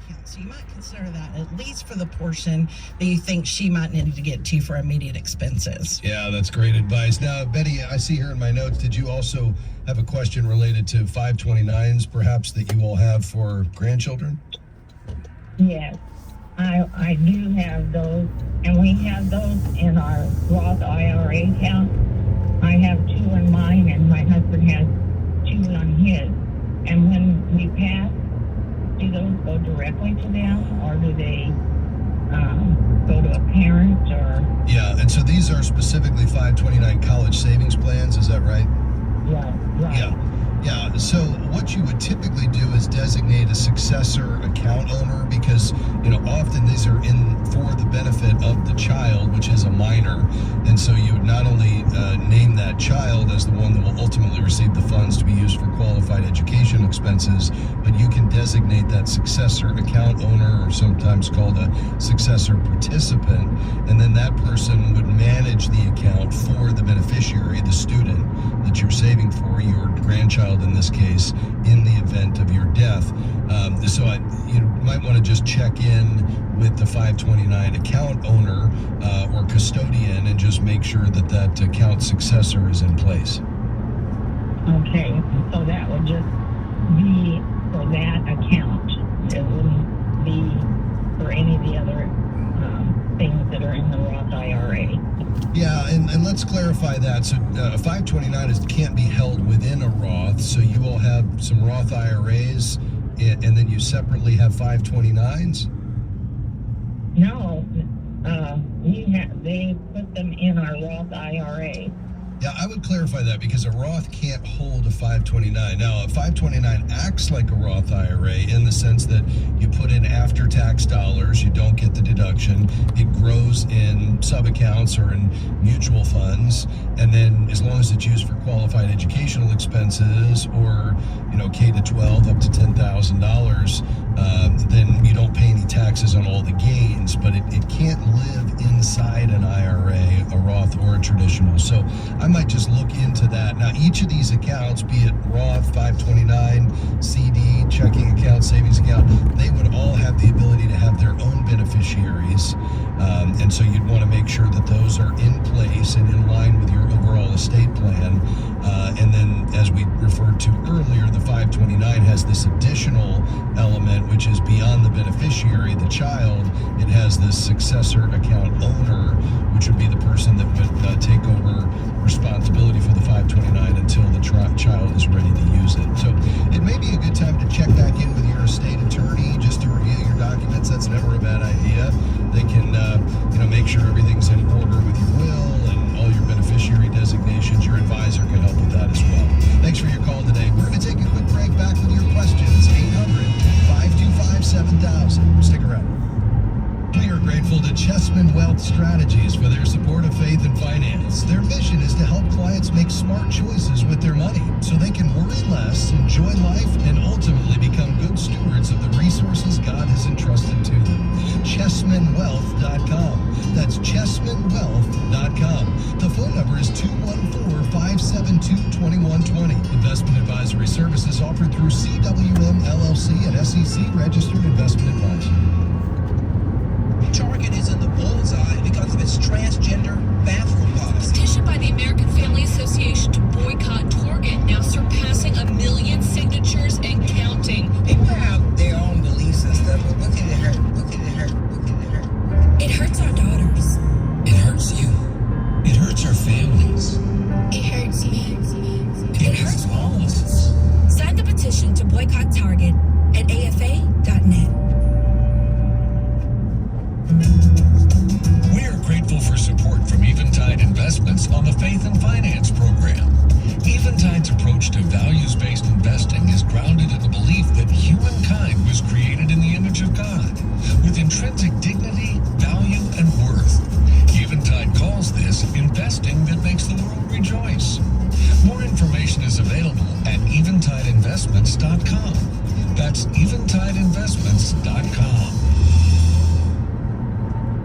account. So you might consider that at least for the portion that you think she might need to get to for immediate expenses. Yeah, that's great advice. Now, Betty, I see here in my notes, did you also have a question related to 529s, perhaps, that you all have for grandchildren? Yes, I do have those, and we have those in our Roth IRA account. I have 2 in mine, and my husband has 2 on his. And when we pass, do those go directly to them, or do they go to a parent? Or Yeah, and so these are specifically 529 college savings plans, is that right? right? Yeah. So what you would typically do is designate a successor account owner, because often these are in for the benefit of the child, which is a minor, and so you would not only name that child as the one that will ultimately receive the funds to be used for qualified education expenses, but you can designate that successor account owner, or sometimes called a successor participant, and then that person would manage the account for the beneficiary, the student that you're saving for, your grandchild in this case, in the event of your death. So you might want to just check in with the 529 account owner or custodian and just make sure that account successor is in place. Okay, so that would just be for that account. It wouldn't be for any of the other things that are in the Roth IRA. Yeah, and let's clarify that. So 529 can't be held within a Roth, so you all have some Roth IRAs, and then you separately have 529s? No, they put them in our Roth IRA. Yeah, I would clarify that, because a Roth can't hold a 529. Now, a 529 acts like a Roth IRA in the sense that you put in after-tax dollars, you don't get the deduction, it grows in sub-accounts or in mutual funds, and then as long as it's used for qualified educational expenses or, K to 12 up to $10,000, then you don't pay any taxes on all the gains, but it can't live inside an IRA, a Roth or a traditional. So I might just look into that. Now, each of these accounts, be it Roth, 529, CD, checking account, savings account, they would all have the ability to have their own beneficiaries. And so you'd want to make sure that those are in place and in line with your overall estate plan. And then, as we referred to earlier, the 529 has this additional element, which is beyond the beneficiary, the child. It has this successor account owner, which would be the person that would take over responsibility for the 529 until the child is ready to use it. So it may be a good time to check back in with your estate attorney just to review your documents. That's never a bad idea. They can make sure everything's in order with your will and all your beneficiary designations. Your advisor can help with that as well. Thanks for your call today. We're going to take a quick break. Back with your questions. 800-525-7000. Stick around. We are grateful to Chessman Wealth Strategies for their support of faith and finance. Their mission is to help clients make smart choices with their money so they can worry less, enjoy life, and ultimately become good stewards of the resources God has entrusted to them. ChessmanWealth.com. That's ChessmanWealth.com. The phone number is 214-572-2120. Investment advisory services offered through CWM LLC, and SEC registered investment advisor. Target is in the bullseye because of its transgender bathroom policy. Petition by the American Family Association to boycott Target now surpassing 1 million signatures and counting. People have their own beliefs and stuff, but look at it hurt. Look at it hurt. Look at it hurt. It hurts our daughters. It hurts you. It hurts our families. It hurts me. It hurts all of us. Sign the petition to boycott Target at afa.net. We are grateful for support from Eventide Investments on the Faith and Finance program. Eventide's approach to values-based investing is grounded in the belief that humankind was created in the image of God, with intrinsic dignity, value, and worth. Eventide calls this investing that makes the world rejoice. More information is available at eventideinvestments.com. That's eventideinvestments.com.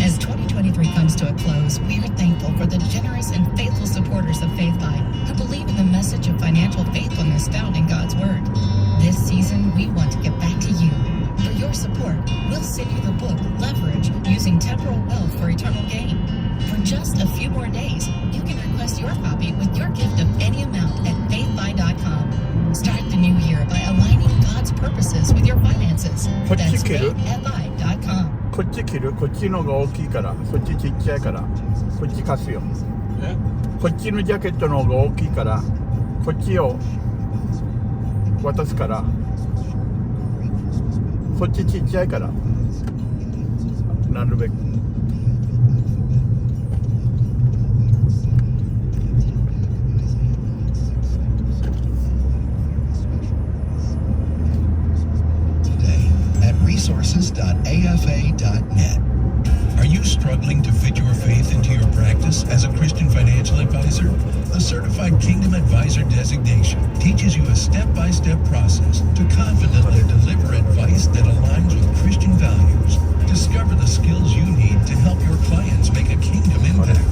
As 2023 comes to a close, we are thankful for the generous and faithful supporters of Faithline who believe in the message of financial faithfulness found in God's Word. This season, we want to give back to you. For your support, we'll send you the book Leverage, Using Temporal Wealth for Eternal Gain. For just a few more days, you can request your copy with your gift of any amount at faithfi.com. Start the new year by aligning God's purposes with your finances. That's faithfi.com. こっち切る、こっちのが大きいから、こっちちっちゃいから、こっち貸すよ。こっちのジャケットの方が大きいから、こっちを渡すから、こっちちっちゃいから、なるべく。resources.afa.net. Are you struggling to fit your faith into your practice as a Christian financial advisor? The Certified Kingdom Advisor designation teaches you a step-by-step process to confidently deliver advice that aligns with Christian values. Discover the skills you need to help your clients make a kingdom impact.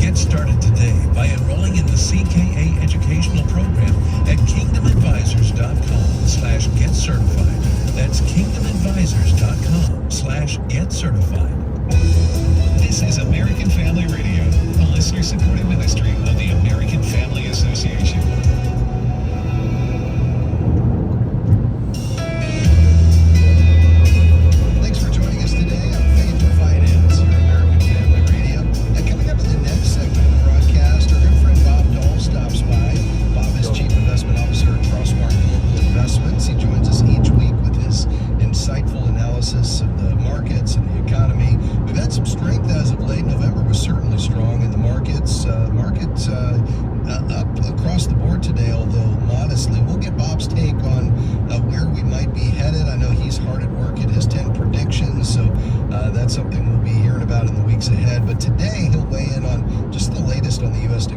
Get started today by enrolling in the CKA educational program at kingdomadvisors.com/getcertified. That's kingdomadvisors.com/getcertified. This is American Family Radio, a listener-supported ministry of the American Family Association. Thanks for joining us today on Faith and Finance here on American Family Radio. And coming up in the next segment of the broadcast, our good friend Bob Dahl stops by. Bob is Chief Investment Officer at Crossmark Global Investments. He joins us each week with his insightful analysis of the markets and the economy. We've had some strength as of late. November was certainly strong in the markets. Up across the board today, although modestly. We'll get Bob's take on where we might be headed. I know he's hard at work at his 10 predictions, so that's something we'll be hearing about in the weeks ahead. But today he'll weigh in on just the latest on the U.S.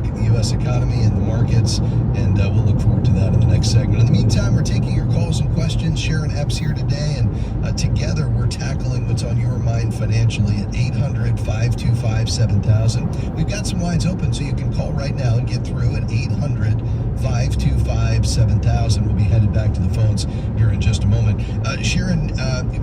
economy and the markets, and we'll look forward to that in the next segment. In the meantime, we're taking your calls and questions. Sharon Epps here today, and together we're tackling what's on your mind financially at 800-525-7000. We've got some lines open, so you can call right now and get through at 800-525-7000. We'll be headed back to the phones here in just a moment. Sharon,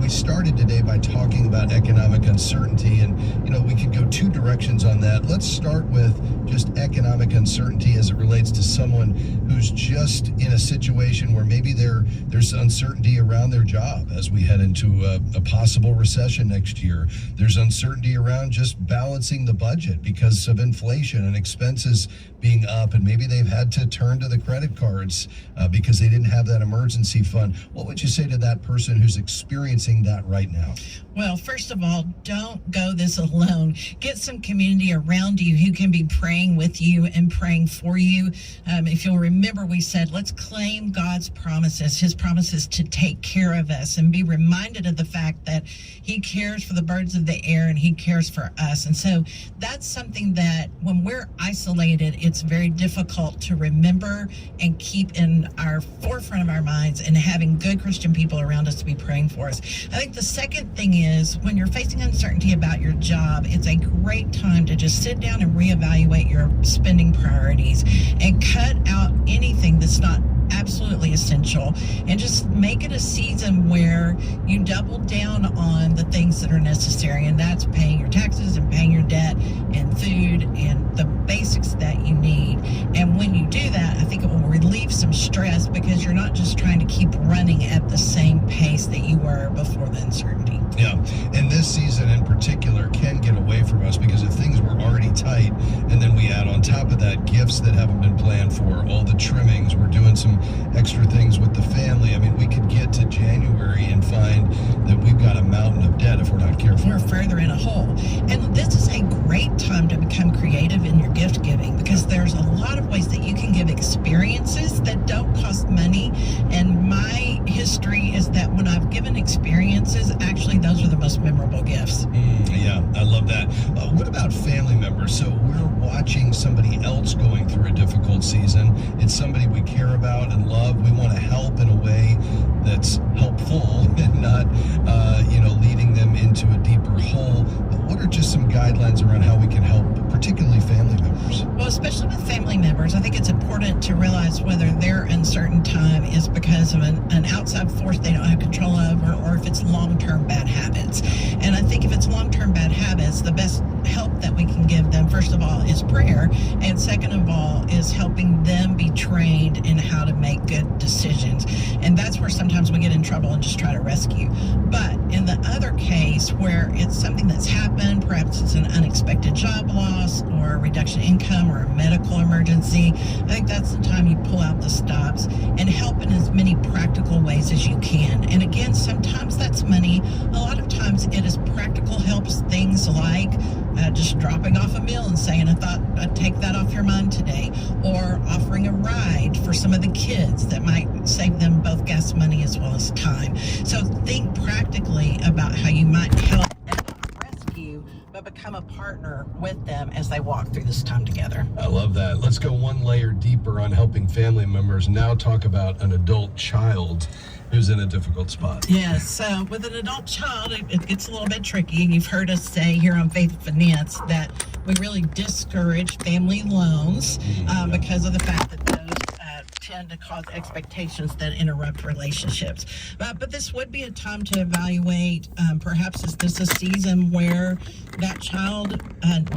we started today by talking about economic uncertainty, and we could go two directions on that. Let's start with just economic uncertainty as it relates to someone who's just in a situation where maybe there's uncertainty around their job as we head into a possible recession next year. There's uncertainty around just balancing the budget because of inflation and expenses being up, and maybe they've had to turn to the credit cards because they didn't have that emergency fund. What would you say to that person who's experiencing that right now? Well, first of all, don't go this alone. Get some community around you who can be praying with you and praying for you. If you'll remember, we said, let's claim God's promises, his promises to take care of us, and be reminded of the fact that he cares for the birds of the air and he cares for us. And so that's something that when we're isolated, it's very difficult to remember and keep in our forefront of our minds, and having good Christian people around us to be praying for us. I think the second thing is when you're facing uncertainty about your job, it's a great time to just sit down and reevaluate your spending priorities and cut out anything that's not absolutely essential, and just make it a season where you double down on the things that are necessary, and that's paying your taxes and paying your debt and food and the basics that you need. And when you do that, I think it will relieve some stress because you're not just trying to keep running at the same pace that you were before the uncertainty. Yeah, and this season in particular can get away from us because if things were already tight, and then we add on top of that gifts that haven't been planned for, all the trimmings, we're doing some extra things with the family. I mean, we could get to January and find that we've got a mountain of debt if we're not careful. We're further in a hole. And this is a great time to become creative in your gift giving because there's a lot of ways that you can give experiences that don't cost money. And my history is that when I've given experiences, actually those are the most memorable gifts. Yeah, I love that. What about family members? So we're watching somebody else going through a difficult season. It's somebody we care about and love. We want to help in a way that's helpful and not, leading them into a deeper hole. But what are just some guidelines around how we can help, particularly family members? Well, especially with family members, I think it's important to realize whether their uncertain time is because of an outside force they don't have control of, or if it's long-term first of all, is prayer. And second of all, is helping them be trained in how to make good decisions. And that's where sometimes we get in trouble and just try to rescue. But in the other case where it's something that's happened, perhaps it's an unexpected job loss or a reduction in income or a medical emergency, I think that's the time you pull out the stops and help in as many practical ways as you can. And again, sometimes that's money. A lot of times it is practical helps, things like just dropping off a meal and saying, I thought I'd take that off your mind today, or offering a ride for some of the kids that might save them both gas money as well as time. So think practically about how you might help and not rescue, but become a partner with them as they walk through this time together. I love that. Let's go one layer deeper on helping family members. Now talk about an adult child who's in a difficult spot. Yes, so with an adult child, it gets a little bit tricky. You've heard us say here on Faith Finance that we really discourage family loans because of the fact that those tend to cause expectations that interrupt relationships. But this would be a time to evaluate, perhaps is this a season where that child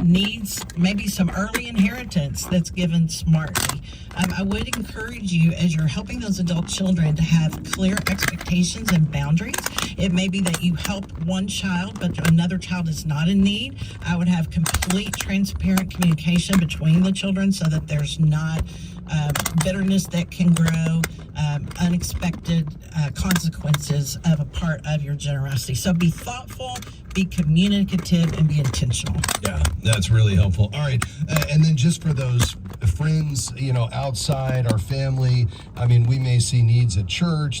needs maybe some early inheritance that's given smartly. I would encourage you, as you're helping those adult children, to have clear expectations and boundaries. It may be that you help one child, but another child is not in need. I would have complete, transparent communication between the children so that there's not bitterness that can grow, unexpected consequences of a part of your generosity. So be thoughtful, be communicative, and be intentional. Yeah, that's really helpful. All right, and then just for those friends, outside our family, I mean, we may see needs at church.